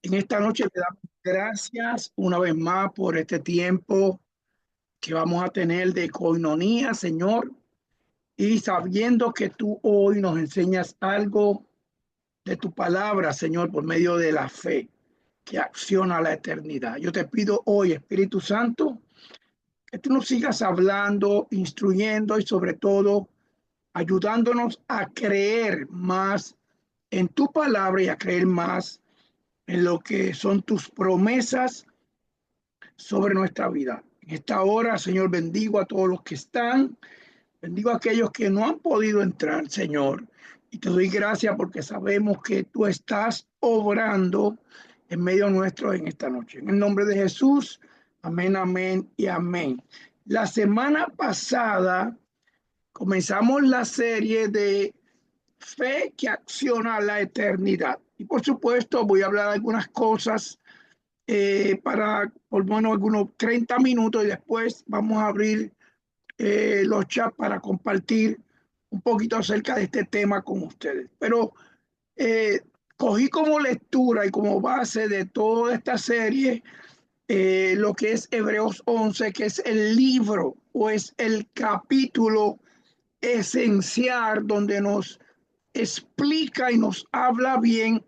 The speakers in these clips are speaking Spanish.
En esta noche te damos gracias una vez más por este tiempo que vamos a tener de coinonía, Señor, y sabiendo que tú hoy nos enseñas algo de tu palabra, Señor, por medio de la fe que acciona la eternidad. Yo te pido hoy, Espíritu Santo, que tú nos sigas hablando, instruyendo y sobre todo ayudándonos a creer más en tu palabra y a creer más en lo que son tus promesas sobre nuestra vida. En esta hora, Señor, bendigo a todos los que están, bendigo a aquellos que no han podido entrar, Señor, y te doy gracias porque sabemos que tú estás obrando en medio nuestro en esta noche. En el nombre de Jesús, amén, amén y amén. La semana pasada comenzamos la serie de fe que acciona la eternidad. Y por supuesto voy a hablar de algunas cosas para por lo menos algunos 30 minutos y después vamos a abrir los chats para compartir un poquito acerca de este tema con ustedes. Pero eh, cogí como lectura y como base de toda esta serie lo que es Hebreos 11, que es el libro o es el capítulo esencial donde nos explica y nos habla bien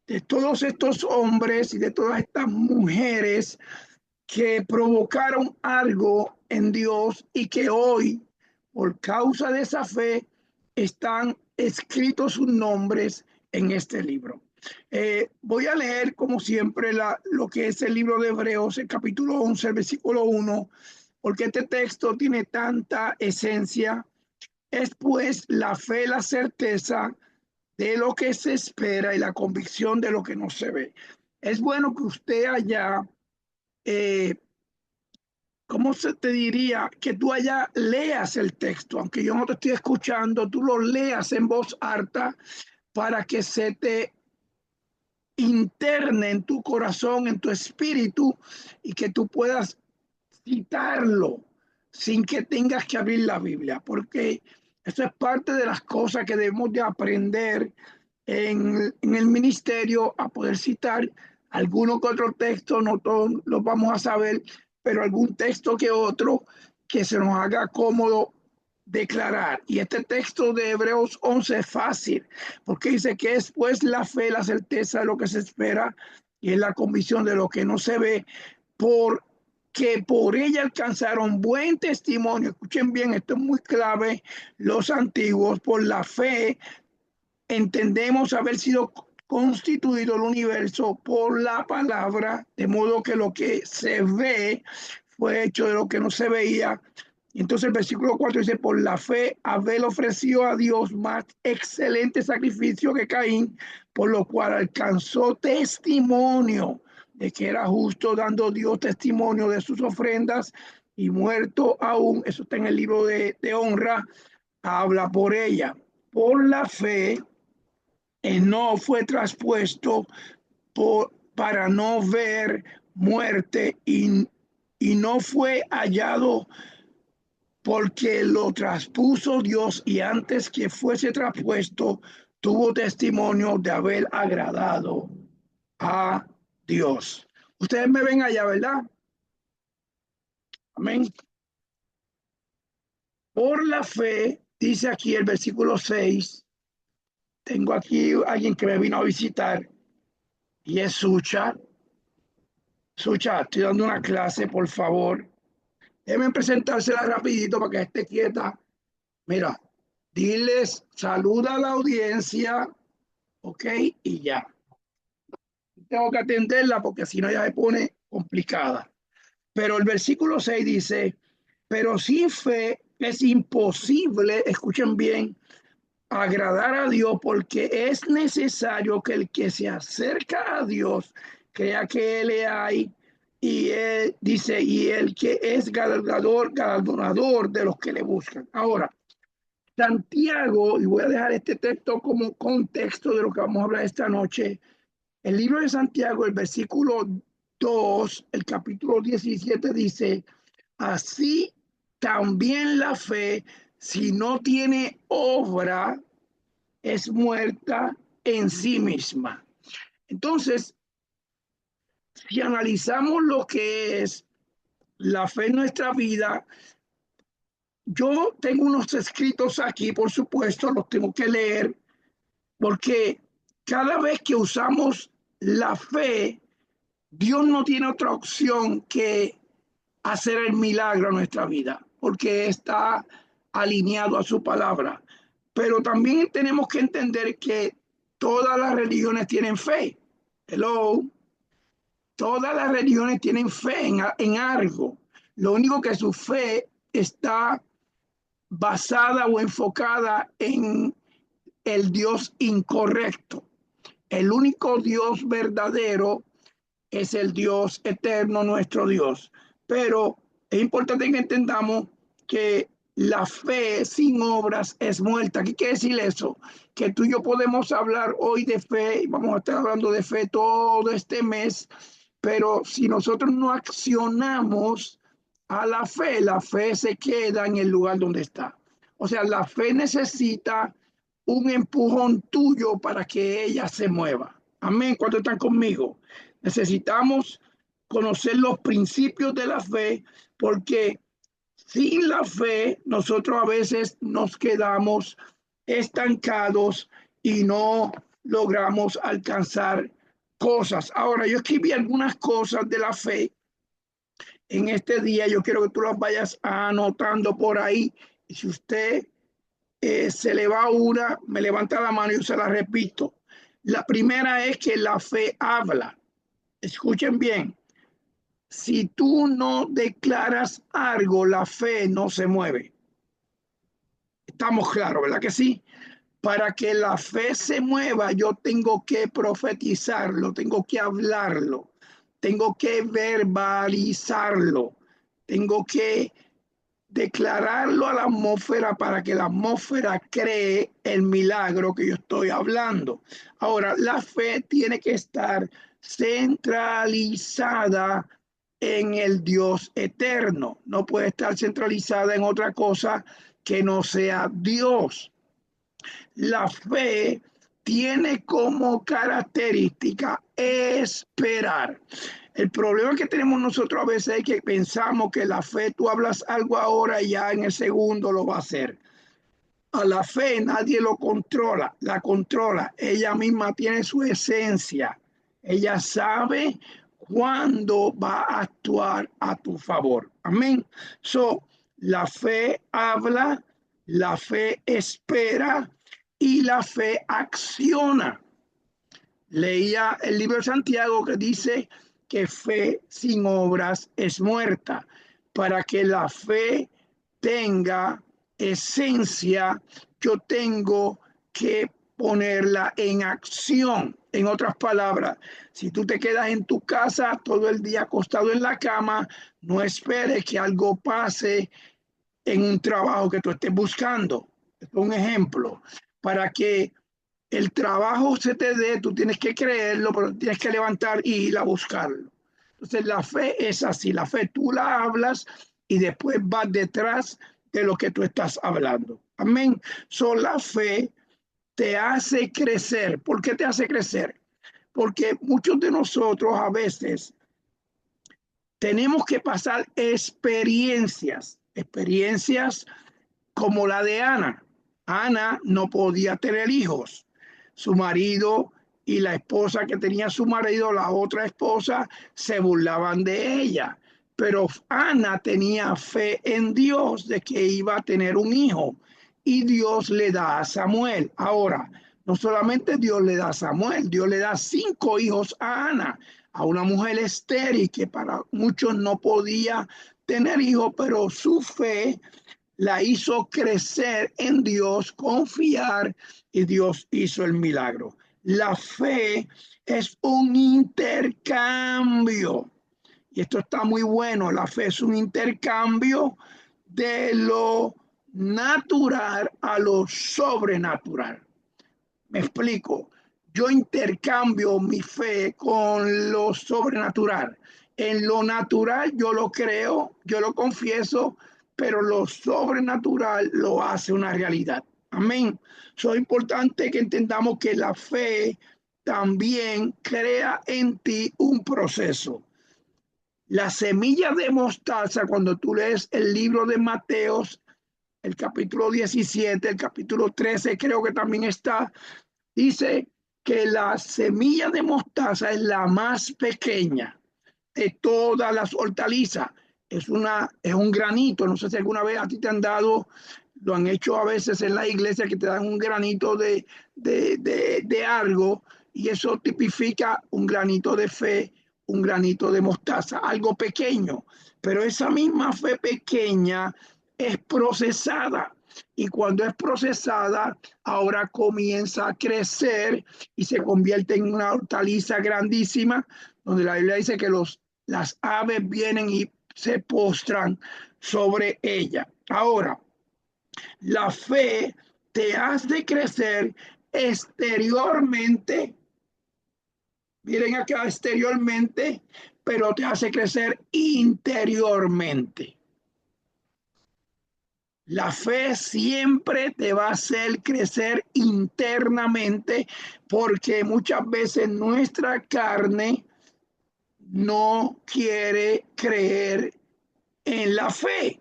de todos estos hombres y de todas estas mujeres que provocaron algo en Dios y que hoy, por causa de esa fe, están escritos sus nombres en este libro. Voy a leer, como siempre, lo que es el libro de Hebreos, el capítulo 11, el versículo 1, porque este texto tiene tanta esencia. Es pues la fe, la certeza de lo que se espera y la convicción de lo que no se ve. Es bueno que usted haya eh, ¿cómo se te diría? Que tú allá leas el texto, aunque yo no te estoy escuchando, tú lo leas en voz alta para que se te interne en tu corazón, en tu espíritu, y que tú puedas citarlo sin que tengas que abrir la Biblia, porque eso es parte de las cosas que debemos de aprender en el ministerio, a poder citar alguno que otro texto. No todos los vamos a saber, pero algún texto que otro que se nos haga cómodo declarar. Y este texto de Hebreos 11 es fácil, porque dice que es pues la fe, la certeza de lo que se espera y es la convicción de lo que no se ve, porque por ella alcanzaron buen testimonio. Escuchen bien, esto es muy clave. Los antiguos, por la fe, entendemos haber sido constituido el universo por la palabra, de modo que lo que se ve fue hecho de lo que no se veía. Entonces el versículo 4 dice, por la fe Abel ofreció a Dios más excelente sacrificio que Caín, por lo cual alcanzó testimonio de que era justo, dando Dios testimonio de sus ofrendas, y muerto aún, eso está en el libro de honra, habla por ella. Por la fe no fue traspuesto para no ver muerte, y no fue hallado porque lo traspuso Dios, y antes que fuese traspuesto tuvo testimonio de haber agradado a Dios. Ustedes me ven allá, ¿verdad? Amén. Por la fe, dice aquí el versículo 6. Tengo aquí alguien que me vino a visitar y es Sucha. Sucha, estoy dando una clase, por favor. Déjenme presentársela rapidito para que esté quieta. Mira, diles, saluda a la audiencia, ok, y ya. Tengo que atenderla porque si no ya se pone complicada. Pero el versículo 6 dice, pero sin fe es imposible, escuchen bien, agradar a Dios, porque es necesario que el que se acerca a Dios crea que Él le hay, y Él dice, y el que es galardonador de los que le buscan. Ahora, Santiago, y voy a dejar este texto como contexto de lo que vamos a hablar esta noche. El libro de Santiago, el versículo 2, el capítulo 17 dice, así también la fe, si no tiene obra, es muerta en sí misma. Entonces, Si analizamos lo que es la fe en nuestra vida, yo tengo unos escritos aquí, por supuesto, los tengo que leer, porque cada vez que usamos la fe, Dios no tiene otra opción que hacer el milagro en nuestra vida, porque está alineado a su palabra. Pero también tenemos que entender que todas las religiones tienen fe. Hello. Todas las religiones tienen fe en algo. Lo único que su fe está basada o enfocada en el Dios incorrecto. El único Dios verdadero es el Dios eterno, nuestro Dios. Pero es importante que entendamos que la fe sin obras es muerta. ¿Qué quiere decir eso? Que tú y yo podemos hablar hoy de fe y vamos a estar hablando de fe todo este mes, pero si nosotros no accionamos a la fe se queda en el lugar donde está. O sea, la fe necesita un empujón tuyo para que ella se mueva. Amén. ¿Cuántos están conmigo? Necesitamos conocer los principios de la fe porque sin la fe nosotros a veces nos quedamos estancados y no logramos alcanzar cosas. Ahora, yo escribí algunas cosas de la fe en este día. Yo quiero que tú las vayas anotando por ahí. Y si usted se le va una, me levanta la mano y yo se la repito. La primera es que la fe habla. Escuchen bien. Si tú no declaras algo, la fe no se mueve. Estamos claros, ¿verdad que sí? Para que la fe se mueva, yo tengo que profetizarlo, tengo que hablarlo, tengo que verbalizarlo, tengo que declararlo a la atmósfera para que la atmósfera cree el milagro que yo estoy hablando. Ahora, la fe tiene que estar centralizada en el Dios eterno. No puede estar centralizada en otra cosa que no sea Dios. La fe tiene como característica esperar. El problema que tenemos nosotros a veces es que pensamos que la fe, tú hablas algo ahora y ya en el segundo lo va a hacer. A la fe nadie lo controla, la controla. Ella misma tiene su esencia. Ella sabe cuándo va a actuar a tu favor. Amén. So, la fe habla, la fe espera y la fe acciona. Leía el libro de Santiago que dice que fe sin obras es muerta. Para que la fe tenga esencia, yo tengo que ponerla en acción. En otras palabras, si tú te quedas en tu casa todo el día acostado en la cama, no esperes que algo pase en un trabajo que tú estés buscando. Esto es un ejemplo. Para que el trabajo se te dé, tú tienes que creerlo, pero tienes que levantar y ir a buscarlo. Entonces la fe es así, la fe tú la hablas y después vas detrás de lo que tú estás hablando. Amén. So, la fe te hace crecer. ¿Por qué te hace crecer? Porque muchos de nosotros a veces tenemos que pasar experiencias como la de Ana. Ana no podía tener hijos. Su marido y la esposa que tenía su marido, la otra esposa, se burlaban de ella. Pero Ana tenía fe en Dios de que iba a tener un hijo y Dios le da a Samuel. Ahora, no solamente Dios le da a Samuel, Dios le da 5 hijos a Ana, a una mujer estéril que para muchos no podía tener hijos, pero su fe la hizo crecer en Dios, confiar y Dios hizo el milagro. La fe es un intercambio y esto está muy bueno. La fe es un intercambio de lo natural a lo sobrenatural. Me explico. Yo intercambio mi fe con lo sobrenatural. En lo natural yo lo creo, yo lo confieso, pero lo sobrenatural lo hace una realidad. Amén. Es importante que entendamos que la fe también crea en ti un proceso. La semilla de mostaza, cuando tú lees el libro de Mateos, el capítulo 17, el capítulo 13, creo que también está, dice que la semilla de mostaza es la más pequeña de todas las hortalizas. Es un granito. No sé si alguna vez a ti te han dado, lo han hecho a veces en la iglesia, que te dan un granito de algo, y eso tipifica un granito de fe, un granito de mostaza, algo pequeño. Pero esa misma fe pequeña es procesada. Y cuando es procesada, ahora comienza a crecer y se convierte en una hortaliza grandísima, donde la Biblia dice que las aves vienen y se postran sobre ella. Ahora, la fe te hace crecer exteriormente, miren acá, exteriormente, pero te hace crecer interiormente. La fe siempre te va a hacer crecer internamente, porque muchas veces nuestra carne no quiere creer en la fe.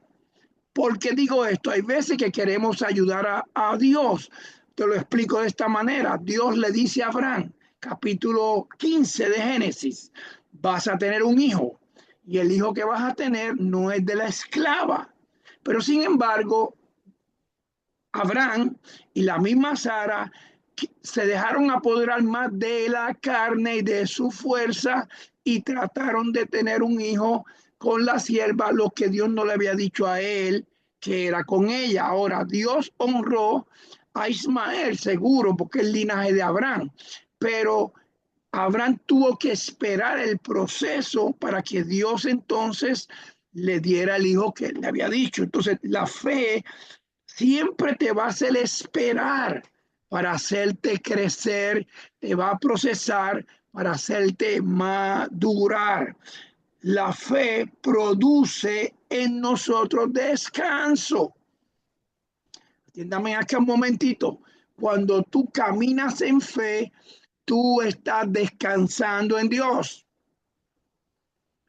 ¿Por qué digo esto? Hay veces que queremos ayudar a Dios. Te lo explico de esta manera. Dios le dice a Abraham, capítulo 15 de Génesis, vas a tener un hijo, y el hijo que vas a tener no es de la esclava. Pero sin embargo, Abraham y la misma Sara se dejaron apoderar más de la carne y de su fuerza, y trataron de tener un hijo con la sierva, lo que Dios no le había dicho a él que era con ella. Ahora, Dios honró a Ismael, seguro, porque es el linaje de Abraham, pero Abraham tuvo que esperar el proceso para que Dios entonces le diera el hijo que le había dicho. Entonces, la fe siempre te va a hacer esperar para hacerte crecer, te va a procesar para hacerte madurar. La fe produce en nosotros descanso. Entiéndame acá un momentito. Cuando tú caminas en fe, tú estás descansando en Dios.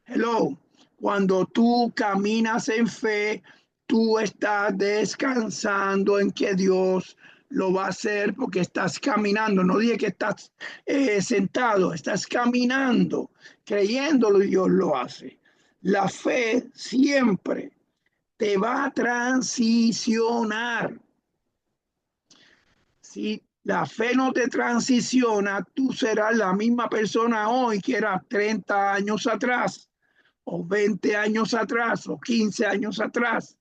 Hello. Cuando tú caminas en fe, tú estás descansando en que Dios lo va a hacer, porque estás caminando. No dije que estás sentado, estás caminando, creyéndolo, y Dios lo hace. La fe siempre te va a transicionar. Si la fe no te transiciona, tú serás la misma persona hoy que era 30 años atrás, o 20 años atrás, o 15 años atrás.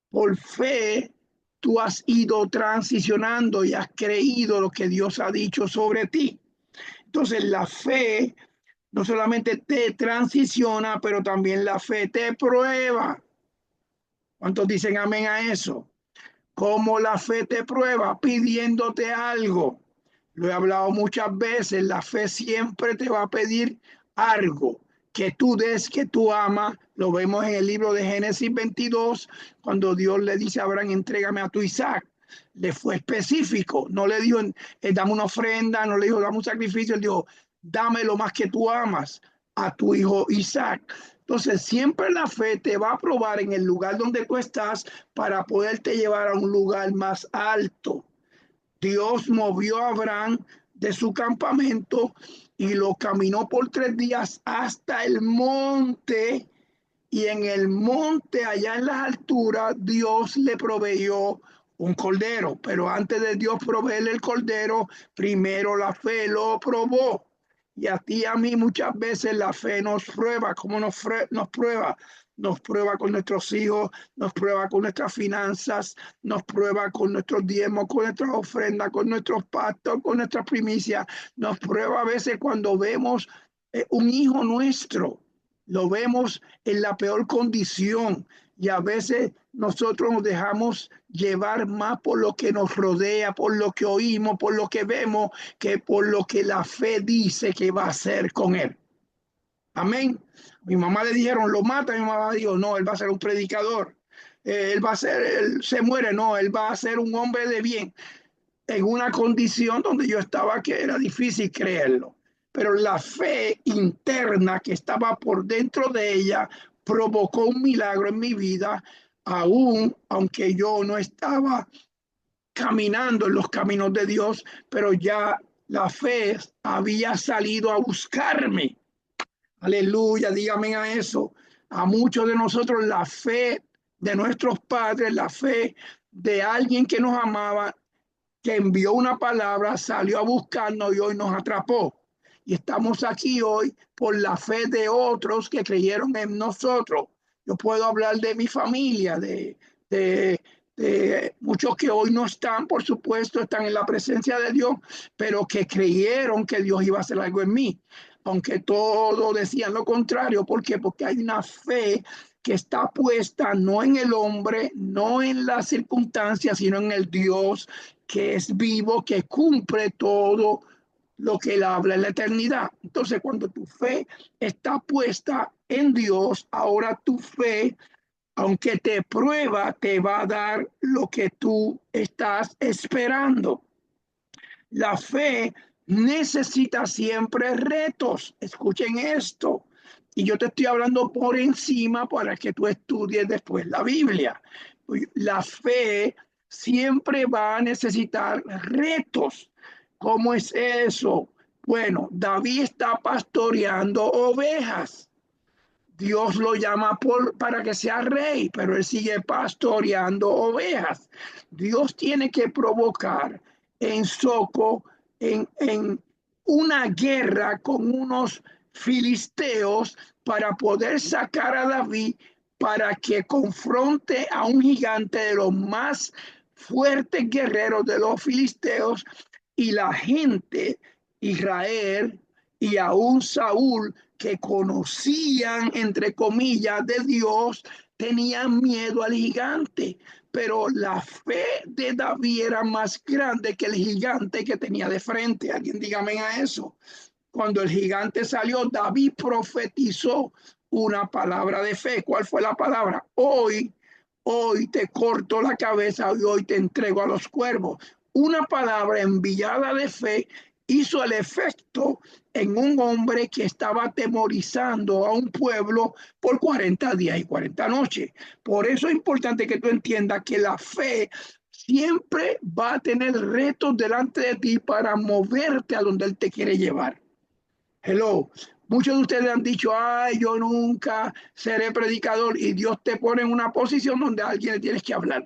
Por fe, tú has ido transicionando y has creído lo que Dios ha dicho sobre ti. Entonces, la fe no solamente te transiciona, pero también la fe te prueba. ¿Cuántos dicen amén a eso? ¿Cómo la fe te prueba? Pidiéndote algo. Lo he hablado muchas veces, la fe siempre te va a pedir algo que tú des, que tú amas. Lo vemos en el libro de Génesis 22, cuando Dios le dice a Abraham, entrégame a tu Isaac. Le fue específico, no le dijo, dame una ofrenda, no le dijo, dame un sacrificio, él dijo, dame lo más que tú amas, a tu hijo Isaac. Entonces, siempre la fe te va a probar en el lugar donde tú estás para poderte llevar a un lugar más alto. Dios movió a Abraham de su campamento y lo caminó por 3 días hasta el monte, y en el monte, allá en las alturas, Dios le proveyó un cordero. Pero antes de Dios proveerle el cordero, primero la fe lo probó. Y a ti y a mí muchas veces la fe nos prueba. ¿Cómo nos prueba? Nos prueba con nuestros hijos, nos prueba con nuestras finanzas, nos prueba con nuestros diezmos, con nuestras ofrendas, con nuestros pactos, con nuestras primicias. Nos prueba a veces cuando vemos un hijo nuestro, lo vemos en la peor condición, y a veces nosotros nos dejamos llevar más por lo que nos rodea, por lo que oímos, por lo que vemos, que por lo que la fe dice que va a hacer con él. Amén. Mi mamá le dijeron, lo mata. Mi mamá dijo, no, él va a ser un predicador. Él va a ser, él se muere, no, él va a ser un hombre de bien. en una condición donde yo estaba que era difícil creerlo. Pero la fe interna que estaba por dentro de ella provocó un milagro en mi vida, aún aunque yo no estaba caminando en los caminos de Dios, pero ya la fe había salido a buscarme. Aleluya, dígame a eso. A muchos de nosotros la fe de nuestros padres, la fe de alguien que nos amaba, que envió una palabra, salió a buscarnos y hoy nos atrapó. Y estamos aquí hoy por la fe de otros que creyeron en nosotros. Yo puedo hablar de mi familia, de, de muchos que hoy no están, por supuesto, están en la presencia de Dios, pero que creyeron que Dios iba a hacer algo en mí. Aunque todos decían lo contrario. ¿Por qué? Porque hay una fe que está puesta no en el hombre, no en las circunstancias, sino en el Dios que es vivo, que cumple todo lo que él habla en la eternidad. Entonces, cuando tu fe está puesta en Dios, ahora tu fe, aunque te prueba, te va a dar lo que tú estás esperando. La fe necesita siempre retos. Escuchen esto. Y yo te estoy hablando por encima para que tú estudies después la Biblia. La fe siempre va a necesitar retos. ¿Cómo es eso? Bueno, David está pastoreando ovejas. Dios lo llama para que sea rey, pero él sigue pastoreando ovejas. Dios tiene que provocar en Soco, en una guerra con unos filisteos para poder sacar a David para que confronte a un gigante de los más fuertes guerreros de los filisteos y la gente, Israel y aún Saúl, que conocían, entre comillas, de Dios, tenían miedo al gigante. Pero la fe de David era más grande que el gigante que tenía de frente. Alguien dígame a eso. Cuando el gigante salió, David profetizó una palabra de fe. ¿Cuál fue la palabra? Hoy te corto la cabeza y hoy te entrego a los cuervos. Una palabra enviada de fe hizo el efecto en un hombre que estaba atemorizando a un pueblo por 40 días y 40 noches. Por eso es importante que tú entiendas que la fe siempre va a tener retos delante de ti para moverte a donde Él te quiere llevar. Hello. Muchos de ustedes han dicho, ay, yo nunca seré predicador, y Dios te pone en una posición donde a alguien le tienes que hablar.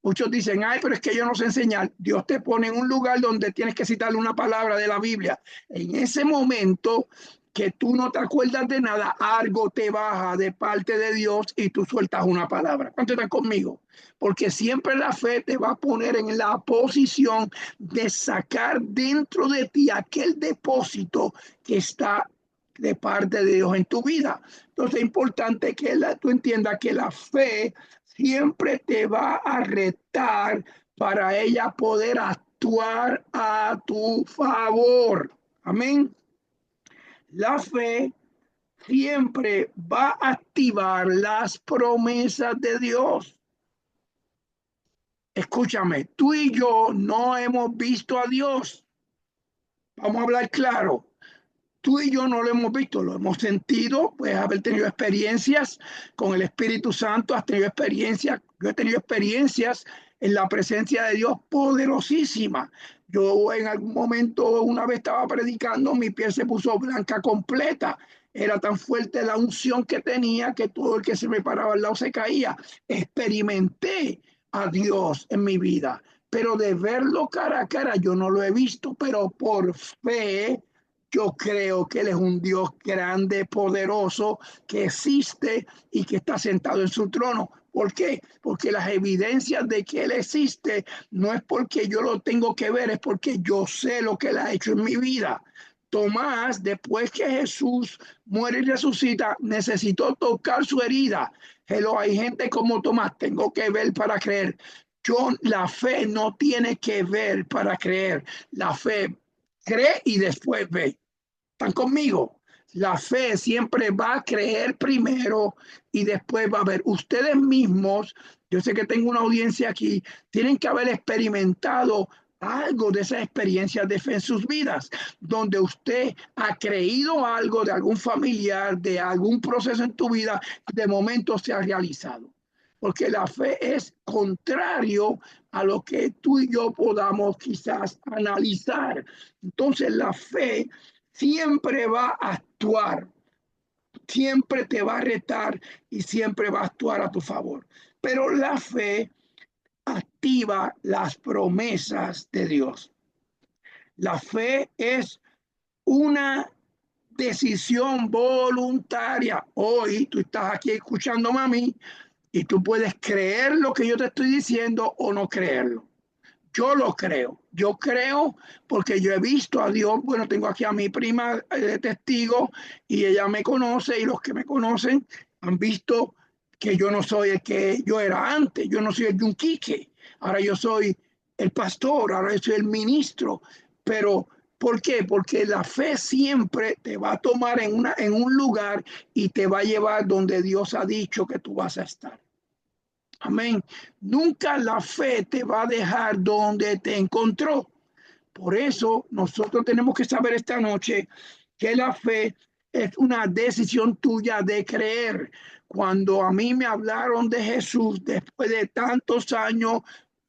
Muchos dicen, ay, pero es que yo no sé enseñar. Dios te pone en un lugar donde tienes que citarle una palabra de la Biblia. En ese momento que tú no te acuerdas de nada, algo te baja de parte de Dios y tú sueltas una palabra. ¿Cuántos están conmigo? Porque siempre la fe te va a poner en la posición de sacar dentro de ti aquel depósito que está de parte de Dios en tu vida. Entonces es importante que tú entiendas que la fe siempre te va a retar para ella poder actuar a tu favor. Amén. La fe siempre va a activar las promesas de Dios. Escúchame, tú y yo no hemos visto a Dios. Vamos a hablar claro. Tú y yo no lo hemos visto, lo hemos sentido, puedes haber tenido experiencias con el Espíritu Santo, has tenido experiencias, yo he tenido experiencias en la presencia de Dios poderosísima. Yo en algún momento, una vez estaba predicando, mi piel se puso blanca completa. Era tan fuerte la unción que tenía que todo el que se me paraba al lado se caía. Experimenté a Dios en mi vida, pero de verlo cara a cara yo no lo he visto, pero por fe yo creo que Él es un Dios grande, poderoso, que existe y que está sentado en su trono. ¿Por qué? Porque las evidencias de que Él existe no es porque yo lo tengo que ver, es porque yo sé lo que Él ha hecho en mi vida. Tomás, después que Jesús muere y resucita, necesitó tocar su herida. Hello, hay gente como Tomás, tengo que ver para creer. La fe no tiene que ver para creer. La fe cree y después ve. ¿Están conmigo? La fe siempre va a creer primero y después va a ver. Ustedes mismos, yo sé que tengo una audiencia aquí, tienen que haber experimentado algo de esas experiencias de fe en sus vidas, donde usted ha creído algo de algún familiar, de algún proceso en tu vida, de momento se ha realizado. Porque la fe es contrario a lo que tú y yo podamos quizás analizar. Entonces la fe siempre va a actuar, siempre te va a retar y siempre va a actuar a tu favor. Pero la fe activa las promesas de Dios. La fe es una decisión voluntaria. Hoy tú estás aquí escuchándome a mí y tú puedes creer lo que yo te estoy diciendo o no creerlo. Yo lo creo. Yo creo porque yo he visto a Dios. Bueno, tengo aquí a mi prima de testigo y ella me conoce y los que me conocen han visto que yo no soy el que yo era antes. Yo no soy el yunquique. Ahora yo soy el pastor, ahora yo soy el ministro. Pero ¿por qué? Porque la fe siempre te va a tomar en un lugar y te va a llevar donde Dios ha dicho que tú vas a estar. Amén. Nunca la fe te va a dejar donde te encontró. Por eso nosotros tenemos que saber esta noche que la fe es una decisión tuya de creer. Cuando a mí me hablaron de Jesús después de tantos años,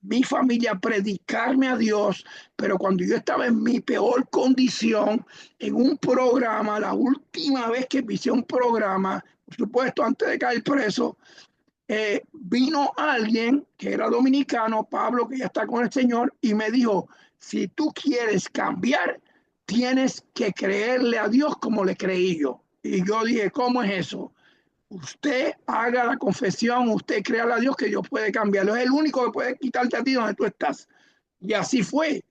mi familia predicarme a Dios, pero cuando yo estaba en mi peor condición, en un programa, la última vez que hice un programa, por supuesto, antes de caer preso, vino alguien que era dominicano, Pablo, que ya está con el Señor, y me dijo, si tú quieres cambiar, tienes que creerle a Dios como le creí yo. Y yo dije, ¿cómo es eso? Usted haga la confesión, usted crea a Dios que Dios puede cambiarlo. Es el único que puede quitarte a ti donde tú estás. Y así fue.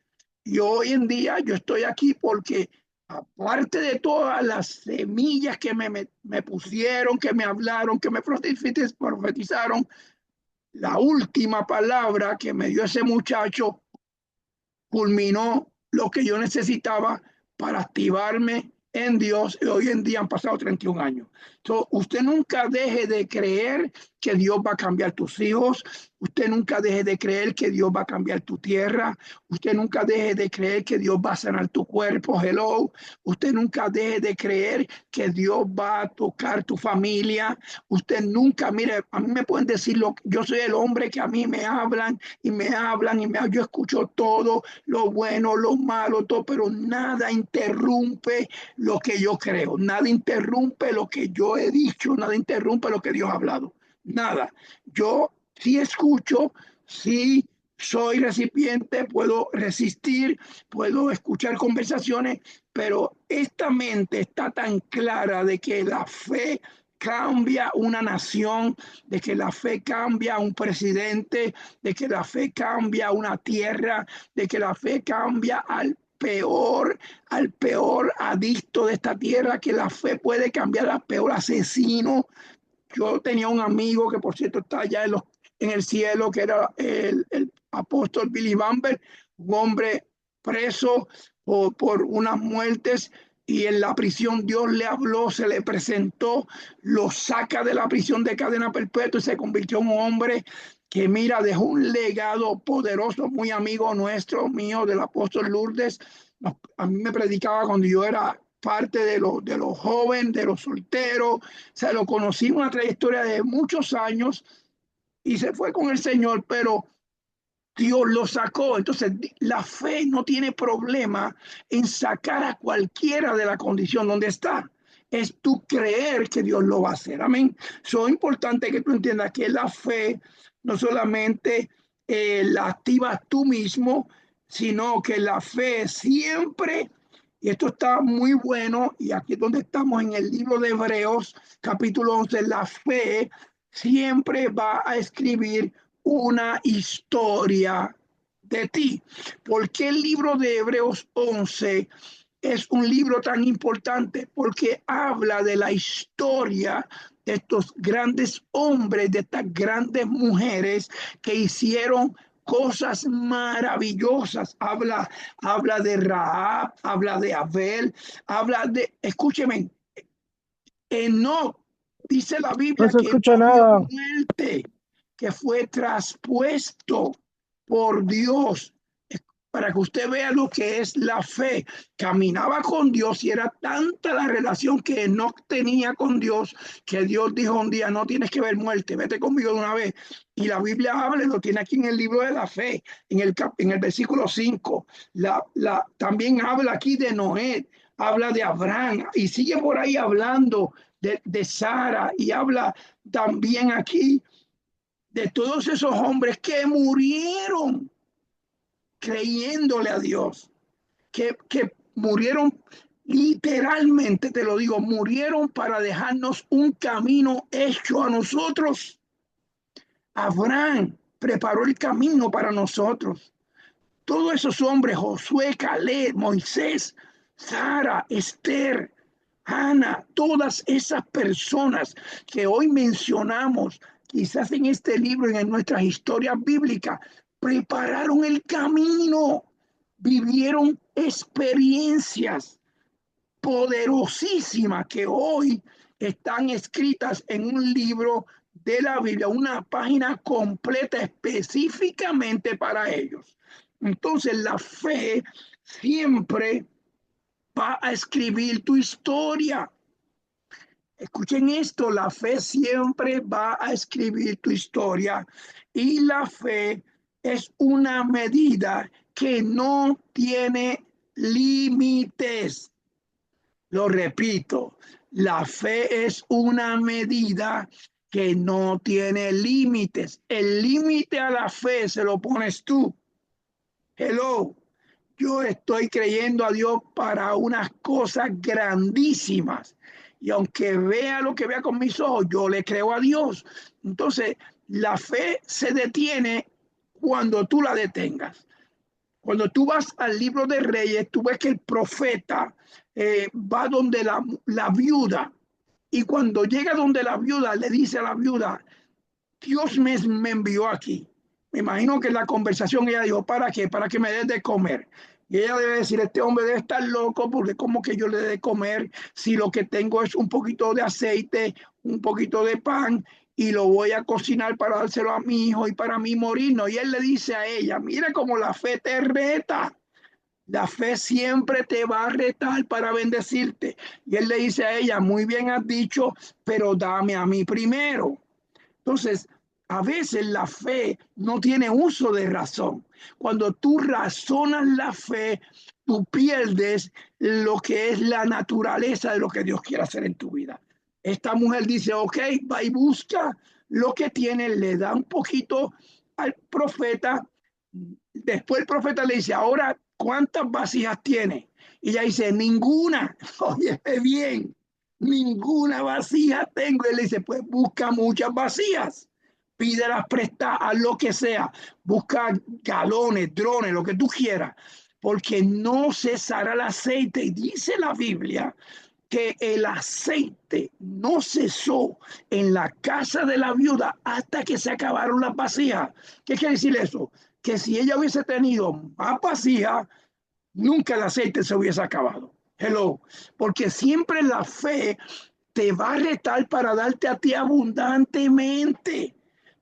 Y hoy en día yo estoy aquí porque aparte de todas las semillas que me pusieron, que me hablaron, que me profetizaron, la última palabra que me dio ese muchacho culminó lo que yo necesitaba para activarme en Dios y hoy en día han pasado 31 años. Entonces, usted nunca deje de creer que Dios va a cambiar tus hijos, usted nunca deje de creer que Dios va a cambiar tu tierra, usted nunca deje de creer que Dios va a sanar tu cuerpo, hello, usted nunca deje de creer que Dios va a tocar tu familia, usted nunca, mire, a mí me pueden decir, yo soy el hombre que a mí me hablan y me hablan y yo escucho todo, lo bueno, lo malo, todo, pero nada interrumpe lo que yo creo, nada interrumpe lo que yo he dicho, nada interrumpe lo que Dios ha hablado, nada. Yo sí escucho, sí soy recipiente, puedo resistir, puedo escuchar conversaciones, pero esta mente está tan clara de que la fe cambia una nación, de que la fe cambia un presidente, de que la fe cambia una tierra, de que la fe cambia al peor adicto de esta tierra, que la fe puede cambiar al peor asesino. Yo tenía un amigo que por cierto está allá en el cielo, que era el apóstol Billy Bamber, un hombre preso por unas muertes y en la prisión Dios le habló, se le presentó, lo saca de la prisión de cadena perpetua y se convirtió en un hombre que mira, dejó un legado poderoso, muy amigo nuestro, mío, del apóstol Lourdes. A mí me predicaba cuando yo era parte de los jóvenes, de los solteros, se lo conocí una trayectoria de muchos años y se fue con el Señor, pero Dios lo sacó. Entonces, la fe no tiene problema en sacar a cualquiera de la condición donde está. Es tú creer que Dios lo va a hacer. Amén. Es importante que tú entiendas que la fe no solamente la activas tú mismo, sino que la fe siempre, y esto está muy bueno, y aquí es donde estamos en el libro de Hebreos, capítulo 11, la fe siempre va a escribir una historia de ti. ¿Por qué el libro de Hebreos 11 es un libro tan importante? Porque habla de la historia de estos grandes hombres, de estas grandes mujeres que hicieron cosas maravillosas. Habla de Rahab, habla de Abel, habla de, escúcheme, Enoc, dice la No Biblia se que escucha no vio nada. muerte, que fue traspuesto por Dios. para que usted vea lo que es la fe. Caminaba con Dios y era tanta la relación que no tenía con Dios que Dios dijo un día, no tienes que ver muerte, vete conmigo de una vez. Y la Biblia habla, lo tiene aquí en el libro de la fe, en el versículo 5. También habla aquí de Noé, habla de Abraham y sigue por ahí hablando de Sara y habla también aquí de todos esos hombres que murieron creyéndole a Dios, que murieron literalmente, te lo digo, murieron para dejarnos un camino hecho a nosotros. Abraham preparó el camino para nosotros. Todos esos hombres, Josué, Caleb, Moisés, Sara, Esther, Ana, todas esas personas que hoy mencionamos, quizás en este libro y en nuestras historias bíblicas, prepararon el camino, vivieron experiencias poderosísimas que hoy están escritas en un libro de la Biblia, una página completa específicamente para ellos. Entonces la fe siempre va a escribir tu historia. Escuchen esto, la fe siempre va a escribir tu historia y la fe es una medida que no tiene límites. Lo repito, la fe es una medida que no tiene límites. El límite a la fe se lo pones tú. Hello, yo estoy creyendo a Dios para unas cosas grandísimas. Y aunque vea lo que vea con mis ojos, yo le creo a Dios. Entonces, la fe se detiene cuando tú la detengas. Cuando tú vas al libro de Reyes, tú ves que el profeta va donde la viuda. Y cuando llega donde la viuda, le dice a la viuda, Dios me envió aquí. Me imagino que en la conversación ella dijo, ¿para qué? Para que me des de comer. Y ella debe decir, este hombre debe estar loco porque como que yo le dé de comer si lo que tengo es un poquito de aceite, un poquito de pan y lo voy a cocinar para dárselo a mi hijo y para mí morirnos. Y él le dice a ella, mira cómo la fe te reta. La fe siempre te va a retar para bendecirte. Y él le dice a ella, muy bien has dicho, pero dame a mí primero. Entonces, a veces la fe no tiene uso de razón. Cuando tú razonas la fe, tú pierdes lo que es la naturaleza de lo que Dios quiere hacer en tu vida. Esta mujer dice, ok, va y busca lo que tiene, le da un poquito al profeta. Después el profeta le dice, ahora, ¿cuántas vasijas tiene? Y ella dice, ninguna. Oye, bien, ninguna vasija tengo. Y él dice, pues busca muchas vasijas, pídelas prestadas, a lo que sea, busca galones, drones, lo que tú quieras, porque no cesará el aceite. Y dice la Biblia que el aceite no cesó en la casa de la viuda hasta que se acabaron las vasijas. ¿Qué quiere decir eso? Que si ella hubiese tenido más vasijas, nunca el aceite se hubiese acabado. Hello, porque siempre la fe te va a retar para darte a ti abundantemente.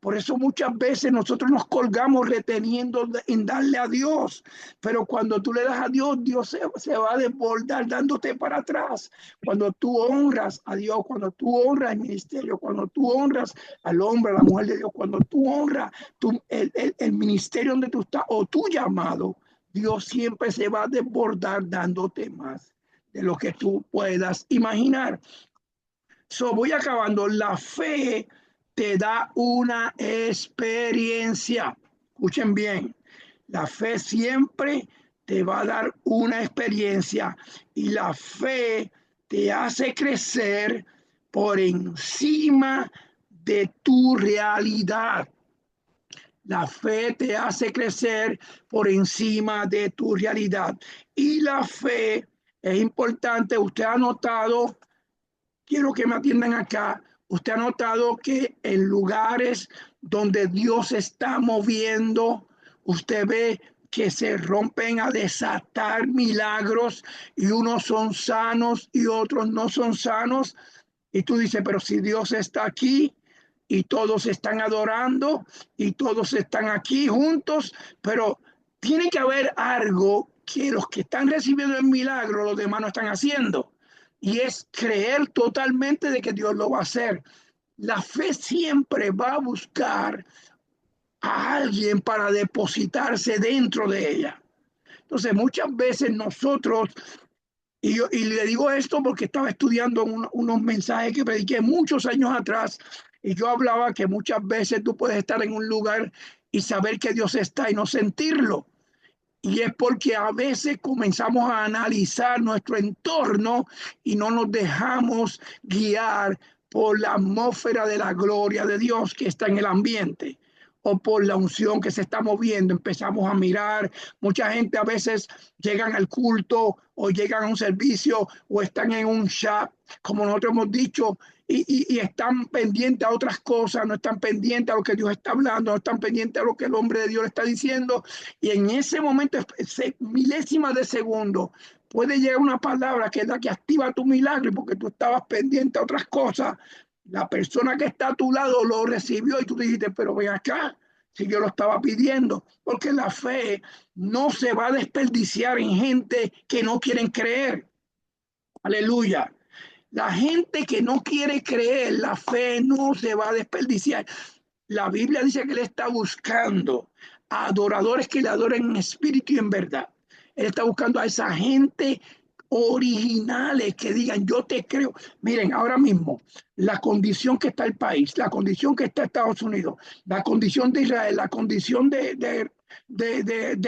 Por eso muchas veces nosotros nos colgamos reteniendo en darle a Dios. Pero cuando tú le das a Dios, Dios se va a desbordar dándote para atrás. Cuando tú honras a Dios, cuando tú honras el ministerio, cuando tú honras al hombre, a la mujer de Dios, cuando tú honras el ministerio donde tú estás o tu llamado, Dios siempre se va a desbordar dándote más de lo que tú puedas imaginar. So, voy acabando. La fe te da una experiencia. Escuchen bien. La fe siempre te va a dar una experiencia y la fe te hace crecer por encima de tu realidad. La fe te hace crecer por encima de tu realidad. Y la fe es importante. Usted ha notado, quiero que me atiendan acá. Usted ha notado que en lugares donde Dios se está moviendo, usted ve que se rompen a desatar milagros y unos son sanos y otros no son sanos. Y tú dices, pero si Dios está aquí y todos están adorando y todos están aquí juntos, pero Tiene que haber algo que los que están recibiendo el milagro, los demás no están haciendo. Y es creer totalmente de que Dios lo va a hacer. La fe siempre va a buscar a alguien para depositarse dentro de ella. Entonces, muchas veces nosotros, y le digo esto porque estaba estudiando unos mensajes que prediqué muchos años atrás, y yo hablaba que muchas veces tú puedes estar en un lugar y saber que Dios está y no sentirlo. Y es porque a veces comenzamos a analizar nuestro entorno y no nos dejamos guiar por la atmósfera de la gloria de Dios que está en el ambiente o por la unción que se está moviendo. Empezamos a mirar, mucha gente a veces llegan al culto o llegan a un servicio o están en un chat, como nosotros hemos dicho, y están pendientes a otras cosas, no están pendientes a lo que Dios está hablando, no están pendientes a lo que el hombre de Dios le está diciendo. Y en ese momento, milésimas de segundo, puede llegar una palabra que es la que activa tu milagro, porque tú estabas pendiente a otras cosas. La persona que está a tu lado lo recibió y tú dijiste, pero ven acá, si yo lo estaba pidiendo, porque la fe no se va a desperdiciar en gente que no quieren creer. Aleluya. La gente que no quiere creer, la fe no se va a desperdiciar. La Biblia dice que Él está buscando a adoradores que le adoren en espíritu y en verdad. Él está buscando a esa gente originales que digan, yo te creo. Miren, ahora mismo, la condición que está el país, la condición que está Estados Unidos, la condición de Israel, la condición de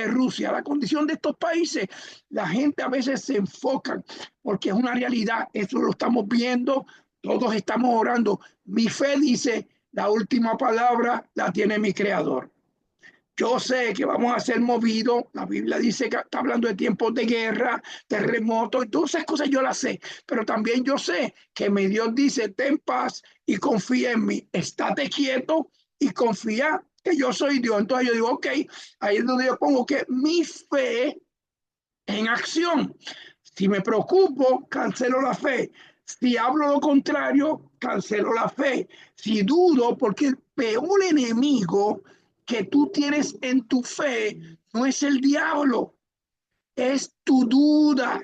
Rusia, la condición de estos países, la gente a veces se enfoca porque es una realidad, eso lo estamos viendo, todos estamos orando. Mi fe dice, la última palabra la tiene mi creador. Yo sé que vamos a ser movidos. La Biblia dice que está hablando de tiempos de guerra, terremotos, todas esas cosas yo las sé. Pero también yo sé que mi Dios dice, ten paz y confía en mí. Estate quieto y confía que yo soy Dios. Entonces yo digo, ok, ahí es donde yo pongo que mi fe en acción. Si me preocupo, cancelo la fe. Si hablo lo contrario, cancelo la fe. Si dudo, porque el peor enemigo que tú tienes en tu fe no es el diablo, es tu duda.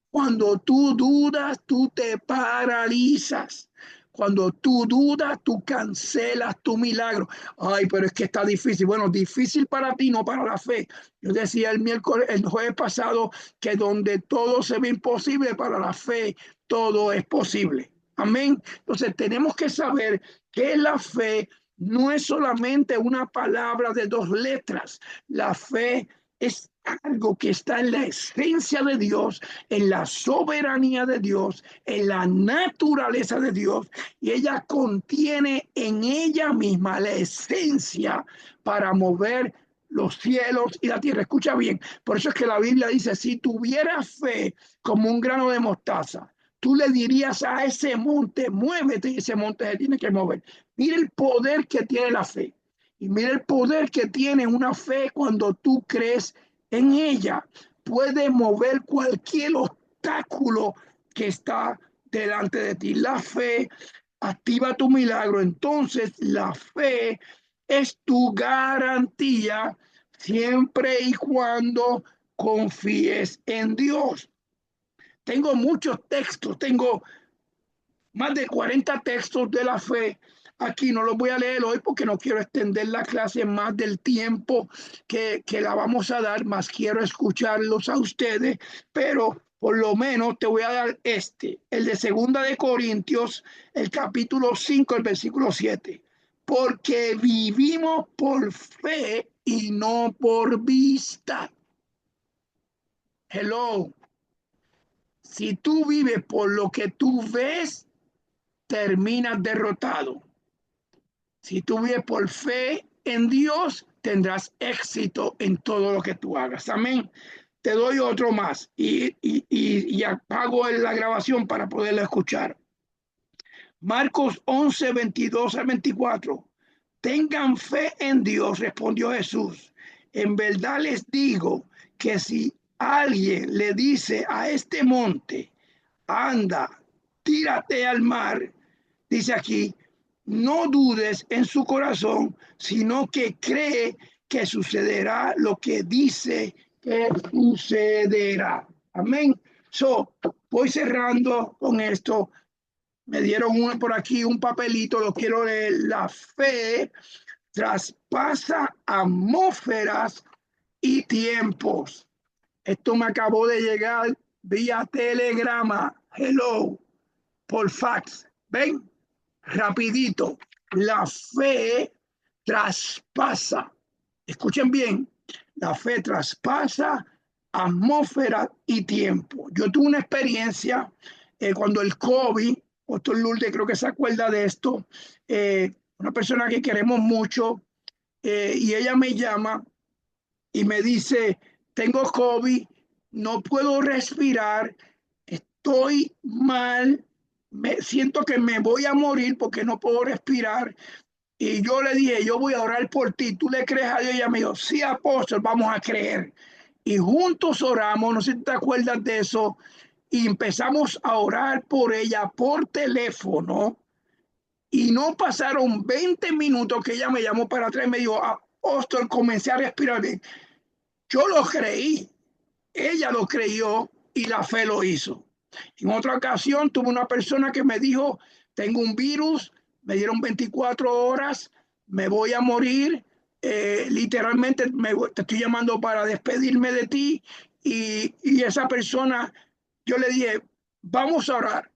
Cuando tú dudas, tú te paralizas. Cuando tú dudas, tú cancelas tu milagro. Ay, pero es que está difícil. Bueno, difícil para ti, no para la fe. Yo decía el miércoles, el jueves pasado, que donde todo se ve imposible, para la fe todo es posible. Amén. Entonces tenemos que saber que la fe no es solamente una palabra de dos letras. La fe es algo que está en la esencia de Dios, en la soberanía de Dios, en la naturaleza de Dios, y ella contiene en ella misma la esencia para mover los cielos y la tierra. Escucha bien, por eso es que la Biblia dice, si tuvieras fe como un grano de mostaza, tú le dirías a ese monte, muévete, y ese monte se tiene que mover. Mira el poder que tiene la fe. Y mira el poder que tiene una fe cuando tú crees en ella. Puede mover cualquier obstáculo que está delante de ti. La fe activa tu milagro. Entonces, la fe es tu garantía siempre y cuando confíes en Dios. Tengo muchos textos, tengo más de 40 textos de la fe. Aquí no los voy a leer hoy porque no quiero extender la clase más del tiempo que la vamos a dar, más quiero escucharlos a ustedes, pero por lo menos te voy a dar el de Segunda de Corintios, el capítulo 5, el versículo 7. Porque vivimos por fe y no por vista. Hello. Si tú vives por lo que tú ves, terminas derrotado. Si tú vives por fe en Dios, tendrás éxito en todo lo que tú hagas. Amén. Te doy otro más y apago la grabación para poderla escuchar. Marcos 11, 22 al 24. Tengan fe en Dios, respondió Jesús. En verdad les digo que si alguien le dice a este monte, anda, tírate al mar, dice aquí, no dudes en su corazón, sino que cree que sucederá lo que dice que sucederá. Amén. So, voy cerrando con esto. Me dieron por aquí un papelito, lo quiero leer. La fe traspasa atmósferas y tiempos. Esto me acabó de llegar vía telegrama. Hello, por fax. ¿Ven? Rapidito. La fe traspasa. Escuchen bien. La fe traspasa atmósfera y tiempo. Yo tuve una experiencia cuando el COVID, Pastor Lourdes creo que se acuerda de esto, una persona que queremos mucho, y ella me llama y me dice, tengo COVID, no puedo respirar, estoy mal, me siento que me voy a morir porque no puedo respirar. Y yo le dije, yo voy a orar por ti. ¿Tú le crees a Dios? Y ella me dijo, sí, apóstol, vamos a creer. Y juntos oramos, no sé si te acuerdas de eso, y empezamos a orar por ella por teléfono. Y no pasaron 20 minutos que ella me llamó para atrás y me dijo, apóstol, comencé a respirar bien. Yo lo creí, ella lo creyó y la fe lo hizo. En otra ocasión tuve una persona que me dijo, tengo un virus, me dieron 24 horas, me voy a morir, literalmente te estoy llamando para despedirme de ti. Y esa persona, yo le dije, vamos a orar.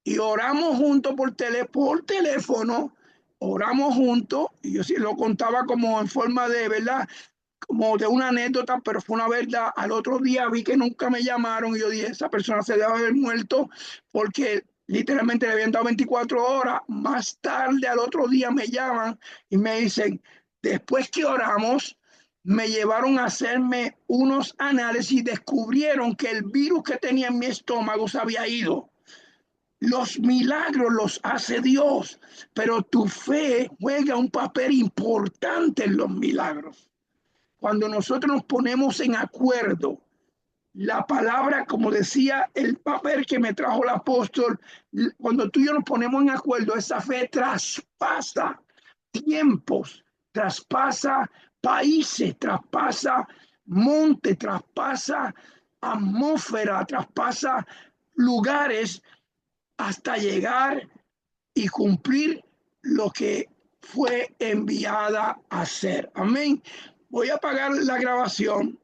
Y oramos juntos por teléfono, oramos juntos, y yo sí lo contaba como en forma de, ¿verdad? Como de una anécdota, pero fue una verdad. Al otro día vi que nunca me llamaron y yo dije, esa persona se debe haber muerto porque literalmente le habían dado 24 horas. Más tarde, al otro día me llaman y me dicen, después que oramos, me llevaron a hacerme unos análisis y descubrieron que el virus que tenía en mi estómago se había ido. Los milagros los hace Dios, pero tu fe juega un papel importante en los milagros. Cuando nosotros nos ponemos en acuerdo, la palabra, como decía el papel que me trajo el apóstol, cuando tú y yo nos ponemos en acuerdo, esa fe traspasa tiempos, traspasa países, traspasa monte, traspasa atmósfera, traspasa lugares hasta llegar y cumplir lo que fue enviada a hacer. Amén. Voy a apagar la grabación